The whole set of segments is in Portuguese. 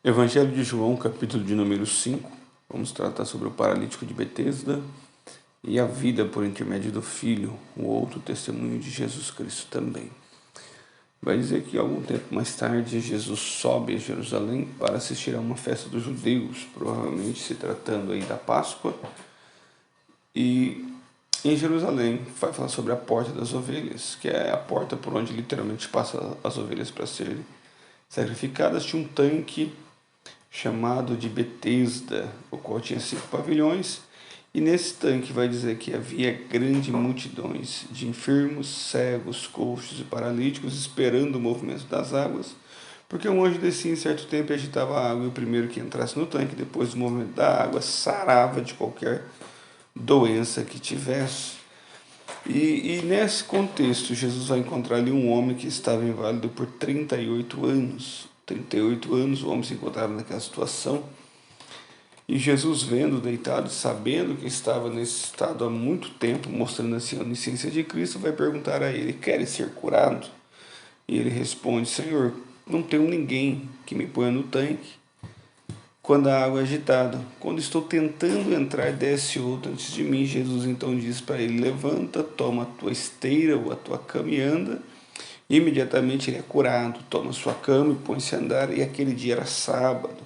Evangelho de João, capítulo de número 5. Vamos tratar sobre o paralítico de Betesda e a vida por intermédio do Filho, o outro testemunho de Jesus Cristo também. Vai dizer que algum tempo mais tarde Jesus sobe a Jerusalém para assistir a uma festa dos judeus, provavelmente se tratando aí da Páscoa. E em Jerusalém vai falar sobre a porta das ovelhas, que é a porta por onde literalmente passam as ovelhas para serem sacrificadas. Tinha um tanque chamado de Betesda, o qual tinha 5 pavilhões, e nesse tanque vai dizer que havia grandes multidões de enfermos, cegos, coxos e paralíticos esperando o movimento das águas, porque um anjo descia em certo tempo e agitava a água, e o primeiro que entrasse no tanque, depois do movimento da água, sarava de qualquer doença que tivesse. E nesse contexto, Jesus vai encontrar ali um homem que estava inválido por 38 anos. 38 anos, o homem se encontrava naquela situação. E Jesus, vendo deitado, sabendo que estava nesse estado há muito tempo, mostrando assim a onisciência de Cristo, vai perguntar a ele: queres ser curado? E ele responde: Senhor, não tenho ninguém que me ponha no tanque quando a água é agitada. Quando estou tentando entrar, desce outro antes de mim. Jesus então diz para ele: levanta, toma a tua esteira ou a tua cama e anda. Imediatamente ele é curado, toma sua cama e põe-se a andar, e aquele dia era sábado.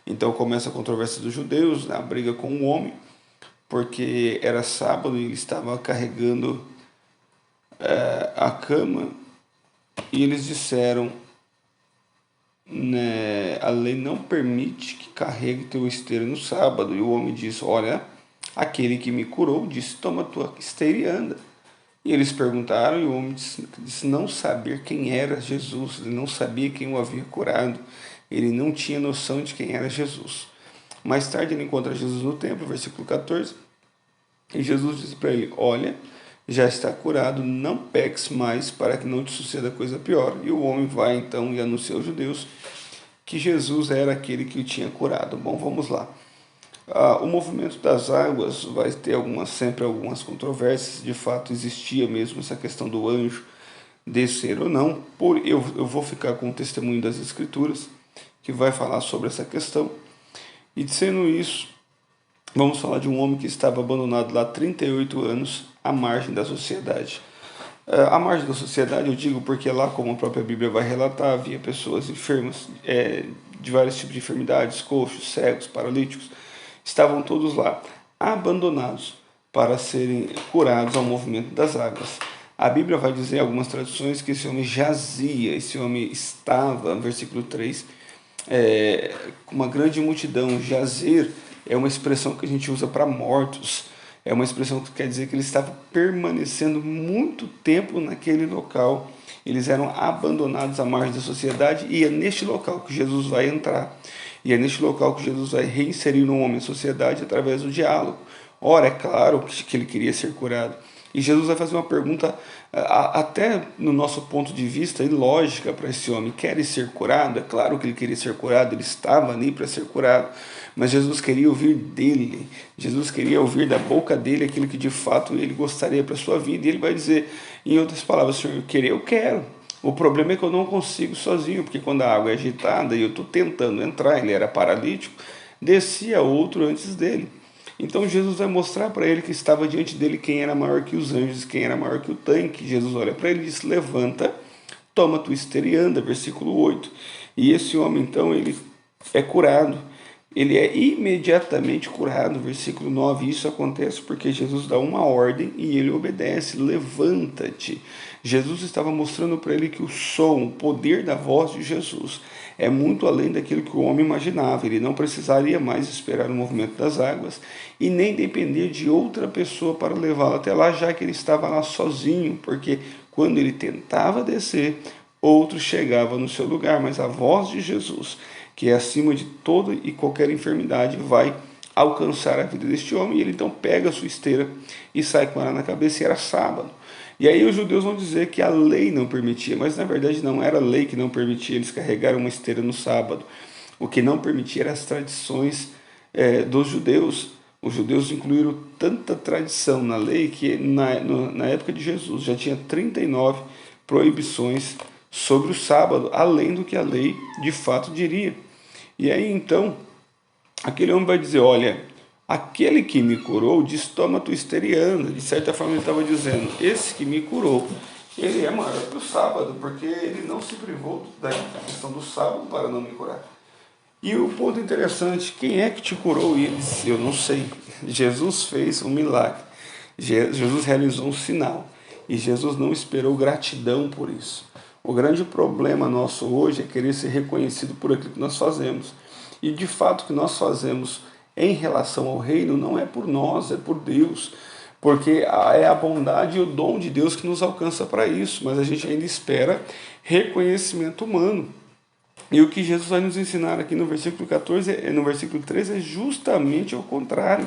Então começa a controvérsia dos judeus, a briga com o homem, porque era sábado e ele estava carregando a cama, e eles disseram, né, a lei não permite que carregue teu esteira no sábado. E o homem disse: olha, aquele que me curou disse: toma tua esteira e anda. E eles perguntaram, e o homem disse não saber quem era Jesus, ele não sabia quem o havia curado, ele não tinha noção de quem era Jesus. Mais tarde ele encontra Jesus no templo, versículo 14, e Jesus disse para ele: olha, já está curado, não peques mais para que não te suceda coisa pior. E o homem vai então e anuncia aos judeus que Jesus era aquele que o tinha curado. Bom, vamos lá. O movimento das águas vai ter sempre algumas controvérsias. De fato, existia mesmo essa questão do anjo descer ou não. Eu vou ficar com o testemunho das Escrituras, que vai falar sobre essa questão. E sendo isso, vamos falar de um homem que estava abandonado lá há 38 anos, à margem da sociedade. À margem da sociedade, eu digo porque lá, como a própria Bíblia vai relatar, havia pessoas enfermas de vários tipos de enfermidades, coxos, cegos, paralíticos. Estavam todos lá, abandonados para serem curados ao movimento das águas. A Bíblia vai dizer em algumas traduções que esse homem jazia, esse homem estava, no versículo 3, com uma grande multidão. Jazer é uma expressão que a gente usa para mortos, é uma expressão que quer dizer que ele estava permanecendo muito tempo naquele local. Eles eram abandonados à margem da sociedade, e é neste local que Jesus vai entrar. E é neste local que Jesus vai reinserir no homem a sociedade através do diálogo. Ora, é claro que ele queria ser curado. E Jesus vai fazer uma pergunta, até no nosso ponto de vista, ilógica para esse homem: queres ser curado? É claro que ele queria ser curado, ele estava ali para ser curado. Mas Jesus queria ouvir dele, Jesus queria ouvir da boca dele aquilo que de fato ele gostaria para a sua vida. E ele vai dizer, em outras palavras: Senhor, eu quero. O problema é que eu não consigo sozinho, porque quando a água é agitada e eu estou tentando entrar, ele era paralítico, descia outro antes dele. Então Jesus vai mostrar para ele que estava diante dele quem era maior que os anjos, quem era maior que o tanque. Jesus olha para ele e diz: levanta, toma tua esteira e anda, versículo 8. E esse homem então, ele é curado, ele é imediatamente curado, versículo 9. Isso acontece porque Jesus dá uma ordem e ele obedece: levanta-te. Jesus estava mostrando para ele que o som, o poder da voz de Jesus é muito além daquilo que o homem imaginava. Ele não precisaria mais esperar o movimento das águas e nem depender de outra pessoa para levá-lo até lá, já que ele estava lá sozinho, porque quando ele tentava descer, outro chegava no seu lugar. Mas a voz de Jesus, que é acima de toda e qualquer enfermidade, vai alcançar a vida deste homem. E ele então pega a sua esteira e sai com ela na cabeça. E era sábado. E aí os judeus vão dizer que a lei não permitia, mas na verdade não era a lei que não permitia eles carregarem uma esteira no sábado. O que não permitia eram as tradições dos judeus. Os judeus incluíram tanta tradição na lei que na época de Jesus já tinha 39 proibições sobre o sábado, além do que a lei de fato diria. E aí então, aquele homem vai dizer, olha, aquele que me curou diz, toma tua esteira e anda. De certa forma ele estava dizendo, esse que me curou, ele é maior que o sábado, porque ele não se privou da questão do sábado para não me curar. E o ponto interessante, quem é que te curou? E ele disse, eu não sei. Jesus fez um milagre. Jesus realizou um sinal. E Jesus não esperou gratidão por isso. O grande problema nosso hoje é querer ser reconhecido por aquilo que nós fazemos. E de fato o que nós fazemos em relação ao reino não é por nós, é por Deus. Porque é a bondade e o dom de Deus que nos alcança para isso. Mas a gente ainda espera reconhecimento humano. E o que Jesus vai nos ensinar aqui no versículo 14, no versículo 13, é justamente o contrário.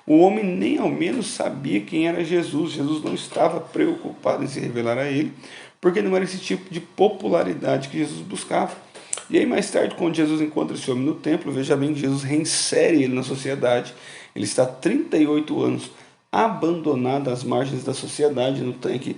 O homem nem ao menos sabia quem era Jesus. Jesus não estava preocupado em se revelar a ele, porque não era esse tipo de popularidade que Jesus buscava. E aí mais tarde, quando Jesus encontra esse homem no templo, veja bem que Jesus reinsere ele na sociedade. Ele está há 38 anos abandonado às margens da sociedade, no tanque,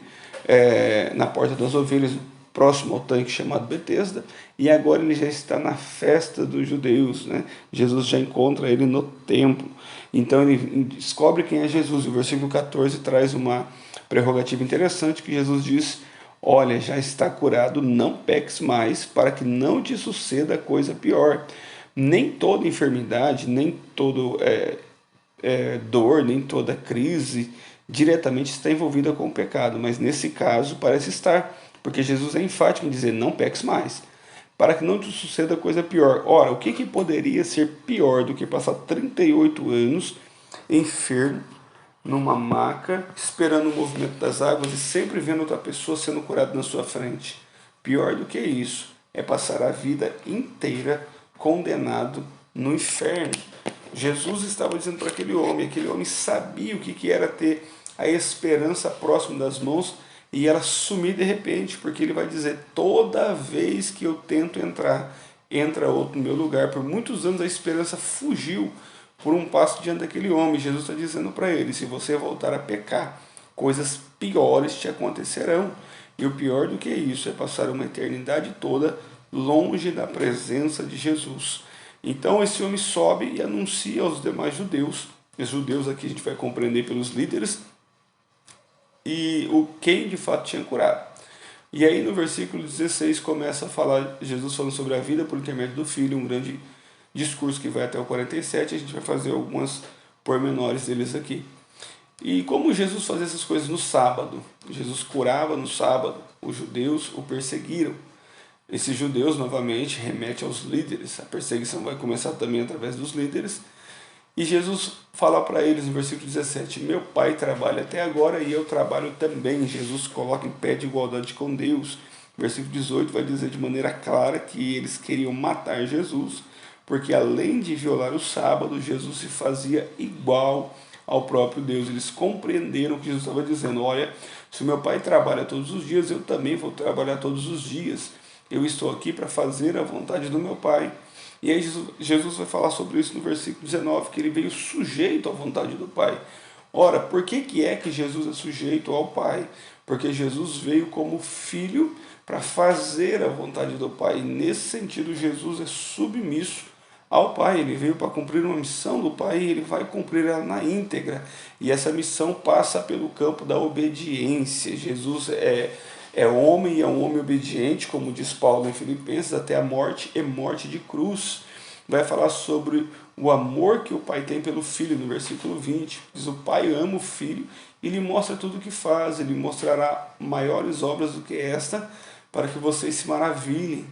na Porta das Ovelhas, próximo ao tanque chamado Betesda, e agora ele já está na festa dos judeus, né? Jesus já encontra ele no templo. Então ele descobre quem é Jesus. O versículo 14 traz uma prerrogativa interessante que Jesus diz, olha, já está curado, não peques mais, para que não te suceda coisa pior. Nem toda enfermidade, nem todo dor, nem toda crise diretamente está envolvida com o pecado, mas nesse caso parece estar, porque Jesus é enfático em dizer, não peques mais, para que não te suceda coisa pior. Ora, o que poderia ser pior do que passar 38 anos enfermo, numa maca, esperando o movimento das águas e sempre vendo outra pessoa sendo curada na sua frente? Pior do que isso é passar a vida inteira condenado no inferno. Jesus estava dizendo para aquele homem sabia o que era ter a esperança próximo das mãos e ela sumir de repente, porque ele vai dizer, toda vez que eu tento entrar, entra outro no meu lugar. Por muitos anos a esperança fugiu por um passo diante daquele homem. Jesus está dizendo para ele, se você voltar a pecar, coisas piores te acontecerão. E o pior do que isso é passar uma eternidade toda longe da presença de Jesus. Então esse homem sobe e anuncia aos demais judeus. Os judeus aqui a gente vai compreender pelos líderes, e o quem de fato tinha curado. E aí no versículo 16 começa a falar, Jesus falando sobre a vida por intermédio do Filho, um grande discurso que vai até o 47, a gente vai fazer algumas pormenores deles aqui. E como Jesus fazia essas coisas no sábado, Jesus curava no sábado, os judeus o perseguiram. Esses judeus, novamente, remete aos líderes, a perseguição vai começar também através dos líderes. E Jesus fala para eles no versículo 17, meu Pai trabalha até agora e eu trabalho também. Jesus coloca em pé de igualdade com Deus. Versículo 18 vai dizer de maneira clara que eles queriam matar Jesus, porque além de violar o sábado, Jesus se fazia igual ao próprio Deus. Eles compreenderam o que Jesus estava dizendo, olha, se o meu Pai trabalha todos os dias, eu também vou trabalhar todos os dias. Eu estou aqui para fazer a vontade do meu Pai. E aí Jesus vai falar sobre isso no versículo 19, que ele veio sujeito à vontade do Pai. Ora, por que é que Jesus é sujeito ao Pai? Porque Jesus veio como filho para fazer a vontade do Pai. E nesse sentido, Jesus é submisso ao Pai. Ele veio para cumprir uma missão do Pai e ele vai cumprir ela na íntegra. E essa missão passa pelo campo da obediência. Jesus é homem e é um homem obediente, como diz Paulo em Filipenses, até a morte e morte de cruz. Vai falar sobre o amor que o Pai tem pelo Filho, no versículo 20. Diz, o Pai ama o Filho e lhe mostra tudo o que faz. Ele mostrará maiores obras do que esta, para que vocês se maravilhem.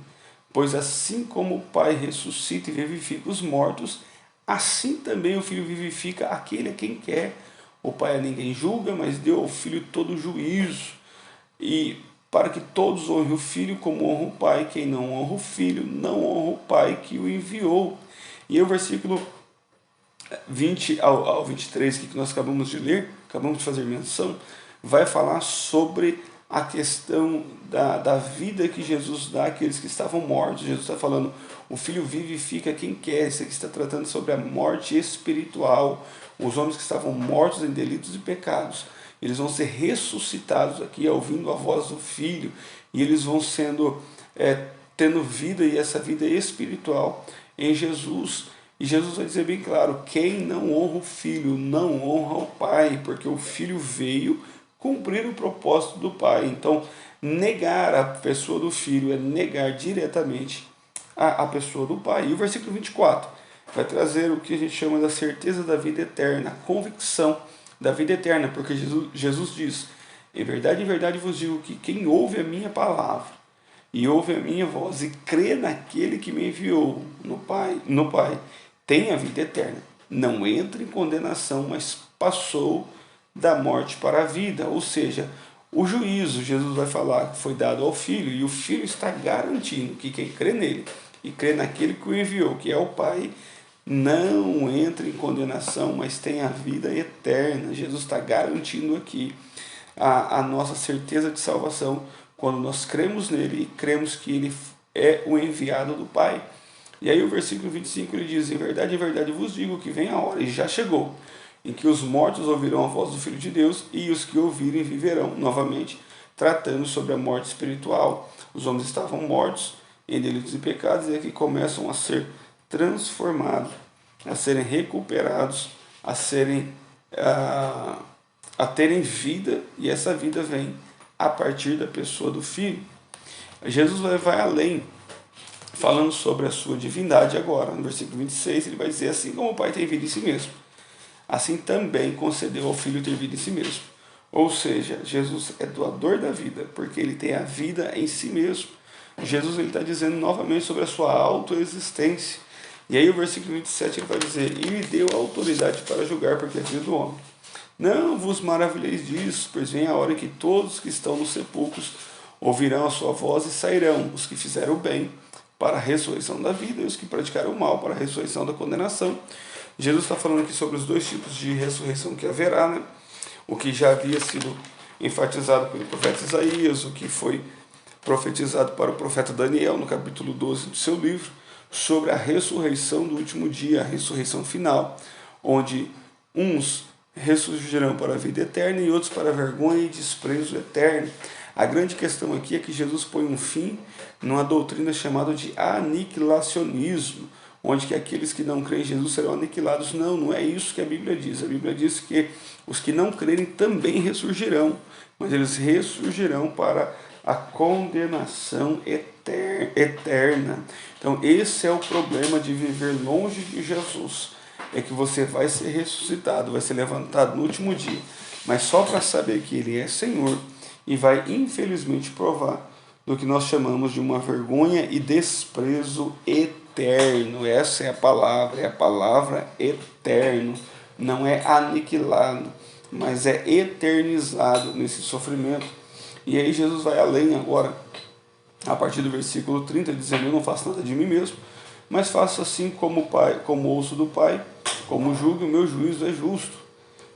Pois assim como o Pai ressuscita e vivifica os mortos, assim também o Filho vivifica aquele a quem quer. O Pai a ninguém julga, mas deu ao Filho todo o juízo. E para que todos honrem o Filho como honra o Pai. Quem não honra o Filho, não honra o Pai que o enviou. E o versículo 20 ao 23, que nós acabamos de ler, acabamos de fazer menção, vai falar sobre a questão da vida que Jesus dá àqueles que estavam mortos. Jesus está falando, o Filho vivifica quem quer. Isso aqui está tratando sobre a morte espiritual. Os homens que estavam mortos em delitos e pecados, eles vão ser ressuscitados aqui, ouvindo a voz do Filho, e eles vão sendo, tendo vida, e essa vida espiritual, em Jesus. E Jesus vai dizer bem claro: quem não honra o Filho não honra o Pai, porque o Filho veio cumprir o propósito do Pai. Então, negar a pessoa do Filho é negar diretamente a pessoa do Pai. E o versículo 24 vai trazer o que a gente chama da certeza da vida eterna, a convicção da vida eterna, porque Jesus diz: em verdade vos digo que quem ouve a minha palavra e ouve a minha voz e crê naquele que me enviou no Pai, tem a vida eterna. Não entra em condenação, mas passou da morte para a vida. Ou seja, o juízo, Jesus vai falar, que foi dado ao Filho, e o Filho está garantindo que quem crê nele e crê naquele que o enviou, que é o Pai, não entra em condenação, mas tem a vida eterna. Jesus está garantindo aqui a nossa certeza de salvação quando nós cremos nele e cremos que ele é o enviado do Pai. E aí o versículo 25 ele diz: em verdade vos digo que vem a hora, e já chegou, em que os mortos ouvirão a voz do Filho de Deus, e os que ouvirem viverão. Novamente, tratando sobre a morte espiritual. Os homens estavam mortos em delitos e pecados, e aqui começam a ser transformados, a serem recuperados, a terem vida, e essa vida vem a partir da pessoa do Filho. Jesus vai além, falando sobre a sua divindade agora. No versículo 26 ele vai dizer: assim como o Pai tem vida em si mesmo, assim também concedeu ao Filho ter vida em si mesmo. Ou seja, Jesus é doador da vida, porque ele tem a vida em si mesmo. Jesus está dizendo novamente sobre a sua autoexistência. E aí o versículo 27 ele vai dizer: e lhe deu autoridade para julgar, porque é filho do homem. Não vos maravilheis disso, pois vem a hora em que todos que estão nos sepulcros ouvirão a sua voz e sairão, os que fizeram o bem para a ressurreição da vida e os que praticaram o mal para a ressurreição da condenação. Jesus está falando aqui sobre os dois tipos de ressurreição que haverá, né? O que já havia sido enfatizado pelo profeta Isaías, o que foi profetizado para o profeta Daniel no capítulo 12 do seu livro, sobre a ressurreição do último dia, a ressurreição final, onde uns ressurgirão para a vida eterna e outros para a vergonha e desprezo eterno. A grande questão aqui é que Jesus põe um fim numa doutrina chamada de aniquilacionismo, onde que aqueles que não creem em Jesus serão aniquilados. Não é isso que a Bíblia diz. A Bíblia diz que os que não crerem também ressurgirão, mas eles ressurgirão para a condenação eterna. Então esse é o problema de viver longe de Jesus, é que você vai ser ressuscitado, vai ser levantado no último dia, mas só para saber que ele é Senhor, e vai infelizmente provar do que nós chamamos de uma vergonha e desprezo eterno. Essa é a palavra eterno, não é aniquilado, mas é eternizado nesse sofrimento. E aí Jesus vai além agora, a partir do versículo 30, dizendo: eu não faço nada de mim mesmo, mas faço assim como o Pai, como ouço do Pai, como julgo, o meu juízo é justo,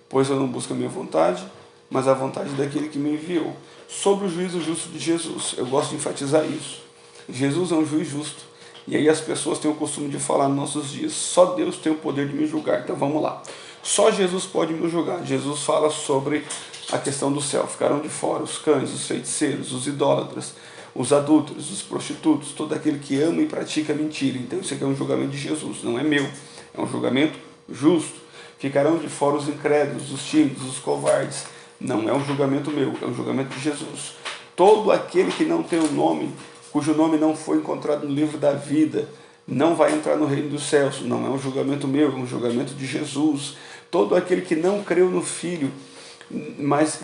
pois eu não busco a minha vontade, mas a vontade daquele que me enviou. Sobre o juízo justo de Jesus, eu gosto de enfatizar isso. Jesus é um juiz justo. E aí as pessoas têm o costume de falar nos nossos dias: só Deus tem o poder de me julgar. Então vamos lá. Só Jesus pode me julgar. Jesus fala sobre a questão do céu. Ficaram de fora os cães, os feiticeiros, os idólatras, os adúlteros, os prostitutos, todo aquele que ama e pratica mentira. Então isso aqui é um julgamento de Jesus, não é meu. É um julgamento justo. Ficarão de fora os incrédulos, os tímidos, os covardes. Não é um julgamento meu, é um julgamento de Jesus. Todo aquele que não tem o nome, cujo nome não foi encontrado no livro da vida, não vai entrar no reino dos céus. Não é um julgamento meu, é um julgamento de Jesus. Todo aquele que não creu no Filho,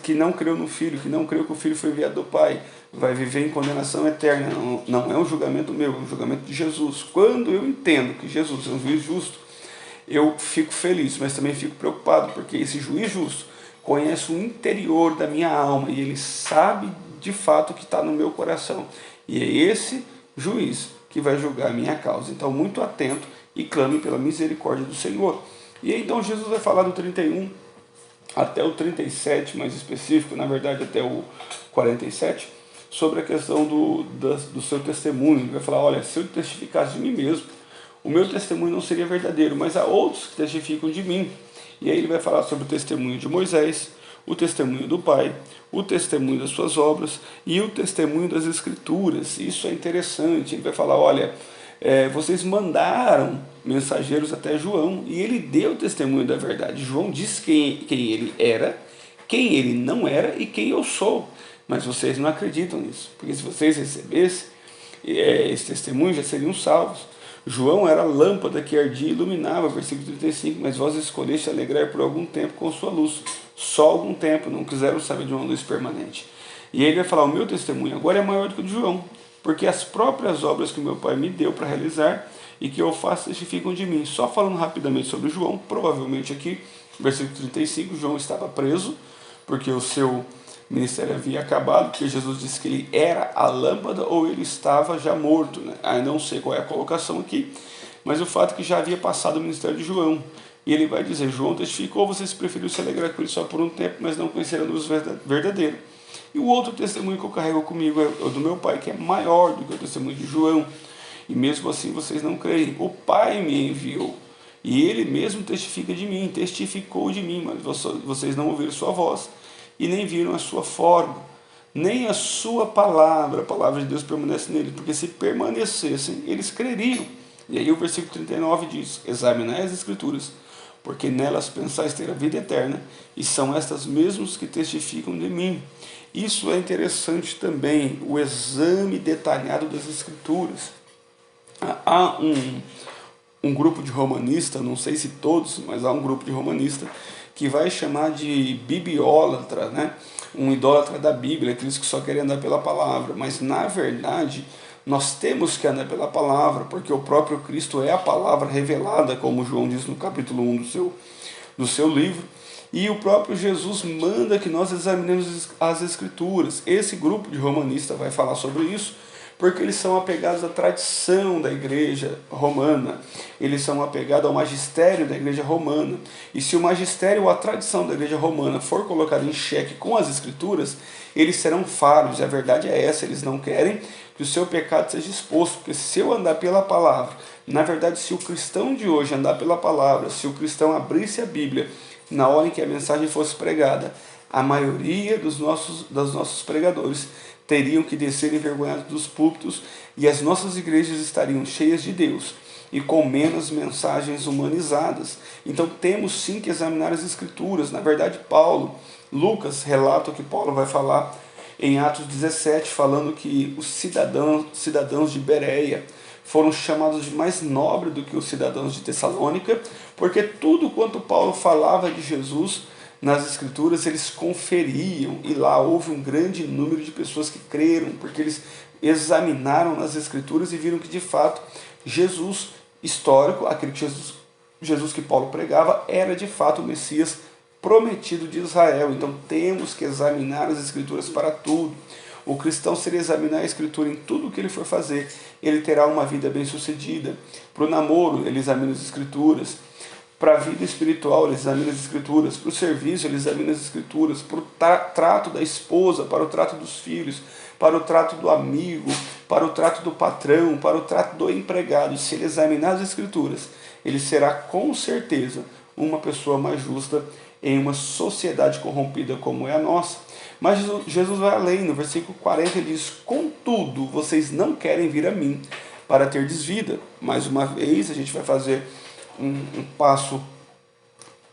que não creu que o Filho foi enviado do Pai, vai viver em condenação eterna. Não é um julgamento meu, é um julgamento de Jesus. Quando eu entendo que Jesus é um juiz justo, eu fico feliz, mas também fico preocupado, porque esse juiz justo conhece o interior da minha alma e ele sabe de fato o que está no meu coração. E é esse juiz que vai julgar a minha causa. Então, muito atento e clame pela misericórdia do Senhor. E aí, então, Jesus vai falar do 31 até o 37, mais específico, na verdade até o 47, sobre a questão do seu testemunho. Ele vai falar: olha, se eu testificasse de mim mesmo, o meu testemunho não seria verdadeiro, mas há outros que testificam de mim. E aí ele vai falar sobre o testemunho de Moisés, o testemunho do Pai, o testemunho das suas obras e o testemunho das Escrituras. Isso é interessante. Ele vai falar: olha, vocês mandaram mensageiros até João e ele deu testemunho da verdade. João disse quem ele era, quem ele não era e quem eu sou. Mas vocês não acreditam nisso, porque se vocês recebessem esse testemunho, já seriam salvos. João era a lâmpada que ardia e iluminava, versículo 35, mas vós escolheste alegrar por algum tempo com sua luz. Só algum tempo, não quiseram saber de uma luz permanente. E aí ele vai falar, o meu testemunho agora é maior do que o de João, porque as próprias obras que meu pai me deu para realizar e que eu faço testificam de mim. Só falando rapidamente sobre João, provavelmente aqui, versículo 35, João estava preso, porque o seu ministério havia acabado, porque Jesus disse que ele era a lâmpada ou ele estava já morto, né? Aí não sei qual é a colocação aqui, mas o fato é que já havia passado o ministério de João. E ele vai dizer, João testificou, vocês preferiram se alegrar com ele só por um tempo, mas não conheceram a luz verdadeira. E o outro testemunho que eu carrego comigo é o do meu pai, que é maior do que o testemunho de João. E mesmo assim vocês não creem. O Pai me enviou. E ele mesmo testifica de mim, testificou de mim, mas vocês não ouviram sua voz e nem viram a sua forma, nem a sua palavra. A palavra de Deus permanece nele, porque se permanecessem, eles creriam. E aí o versículo 39 diz, examinai as Escrituras, porque nelas pensais ter a vida eterna, e são estas mesmas que testificam de mim. Isso é interessante também, o exame detalhado das Escrituras. Há um grupo de romanistas, não sei se todos, mas há um grupo de romanistas que vai chamar de bibliólatra, né? Um idólatra da Bíblia, aqueles que só querem andar pela palavra. Mas na verdade, nós temos que andar pela palavra, porque o próprio Cristo é a palavra revelada, como João diz no capítulo 1 do seu livro. E o próprio Jesus manda que nós examinemos as Escrituras. Esse grupo de romanistas vai falar sobre isso, porque eles são apegados à tradição da igreja romana, eles são apegados ao magistério da igreja romana, e se o magistério ou a tradição da igreja romana for colocada em xeque com as Escrituras, eles serão falhos, e a verdade é essa, eles não querem que o seu pecado seja exposto, porque se eu andar pela palavra, na verdade se o cristão de hoje andar pela palavra, se o cristão abrisse a Bíblia, na hora em que a mensagem fosse pregada, a maioria dos nossos pregadores teriam que descer envergonhados dos púlpitos e as nossas igrejas estariam cheias de Deus e com menos mensagens humanizadas. Então temos sim que examinar as Escrituras. Na verdade, Lucas relata o que Paulo vai falar em Atos 17, falando que os cidadãos de Bereia foram chamados de mais nobre do que os cidadãos de Tessalônica, porque tudo quanto Paulo falava de Jesus nas Escrituras, eles conferiam, e lá houve um grande número de pessoas que creram, porque eles examinaram nas Escrituras e viram que de fato Jesus histórico, aquele Jesus que Paulo pregava, era de fato o Messias prometido de Israel. Então temos que examinar as Escrituras para tudo. O cristão, se ele examinar a Escritura em tudo o que ele for fazer, ele terá uma vida bem sucedida. Para o namoro, ele examina as Escrituras. Para a vida espiritual, ele examina as Escrituras. Para o serviço, ele examina as Escrituras. Para o trato da esposa, para o trato dos filhos, para o trato do amigo, para o trato do patrão, para o trato do empregado. Se ele examinar as Escrituras, ele será com certeza uma pessoa mais justa em uma sociedade corrompida como é a nossa. Mas Jesus vai além, no versículo 40 ele diz, contudo, vocês não querem vir a mim para ter vida. Mais uma vez, a gente vai fazer um passo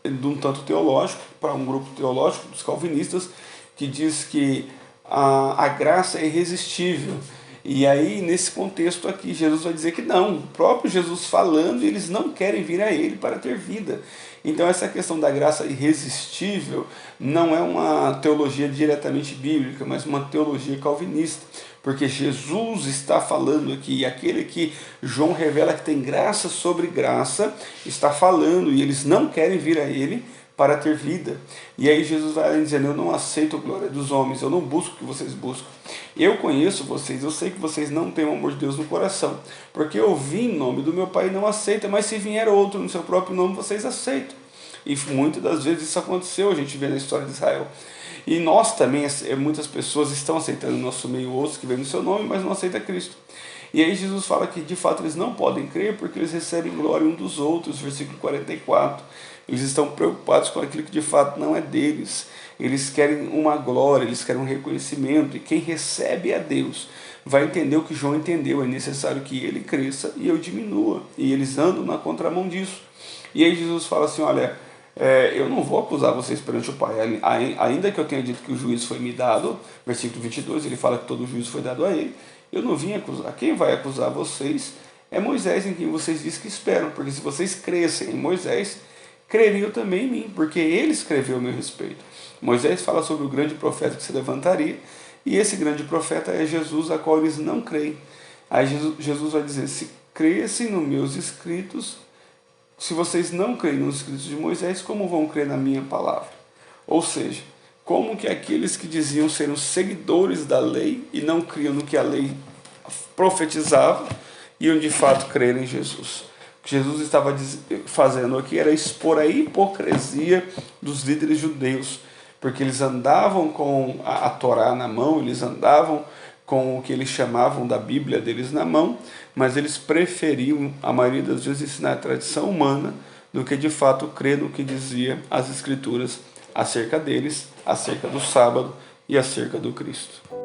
de um tanto teológico, para um grupo teológico dos calvinistas, que diz que a graça é irresistível. E aí, nesse contexto aqui, Jesus vai dizer que não, o próprio Jesus falando, eles não querem vir a ele para ter vida. Então essa questão da graça irresistível não é uma teologia diretamente bíblica, mas uma teologia calvinista, porque Jesus está falando aqui, e aquele que João revela que tem graça sobre graça, está falando, e eles não querem vir a ele para ter vida. E aí Jesus vai dizendo, eu não aceito a glória dos homens, eu não busco o que vocês buscam. Eu conheço vocês, eu sei que vocês não têm o amor de Deus no coração, porque eu vim em nome do meu Pai e não aceita, mas se vier outro no seu próprio nome, vocês aceitam. E muitas das vezes isso aconteceu, a gente vê na história de Israel. E nós também, muitas pessoas estão aceitando no nosso meio outros que vêm no seu nome, mas não aceitam Cristo. E aí Jesus fala que de fato eles não podem crer porque eles recebem glória um dos outros, versículo 44. Eles estão preocupados com aquilo que de fato não é deles. Eles querem uma glória, eles querem um reconhecimento, e quem recebe é Deus. vai entender o que João entendeu. É necessário que ele cresça e eu diminua. E eles andam na contramão disso. E aí Jesus fala assim, olha, eu não vou acusar vocês perante o Pai, ainda que eu tenha dito que o juízo foi me dado, versículo 22, ele fala que todo o juízo foi dado a ele, eu não vim acusar. Quem vai acusar vocês é Moisés, em quem vocês dizem que esperam, porque se vocês crescem em Moisés, creriam também em mim, porque ele escreveu a meu respeito. Moisés fala sobre o grande profeta que se levantaria, e esse grande profeta é Jesus, a qual eles não creem. Aí Jesus vai dizer, se crescem nos meus escritos, se vocês não creem nos escritos de Moisés, como vão crer na minha palavra? Ou seja, como que aqueles que diziam ser os seguidores da lei e não criam no que a lei profetizava, iam de fato crer em Jesus? O que Jesus estava fazendo aqui era expor a hipocrisia dos líderes judeus, porque eles andavam com a Torá na mão, eles andavam com o que eles chamavam da Bíblia deles na mão, mas eles preferiam, a maioria das vezes, ensinar a tradição humana do que de fato crer no que dizia as Escrituras acerca deles, acerca do sábado e acerca do Cristo.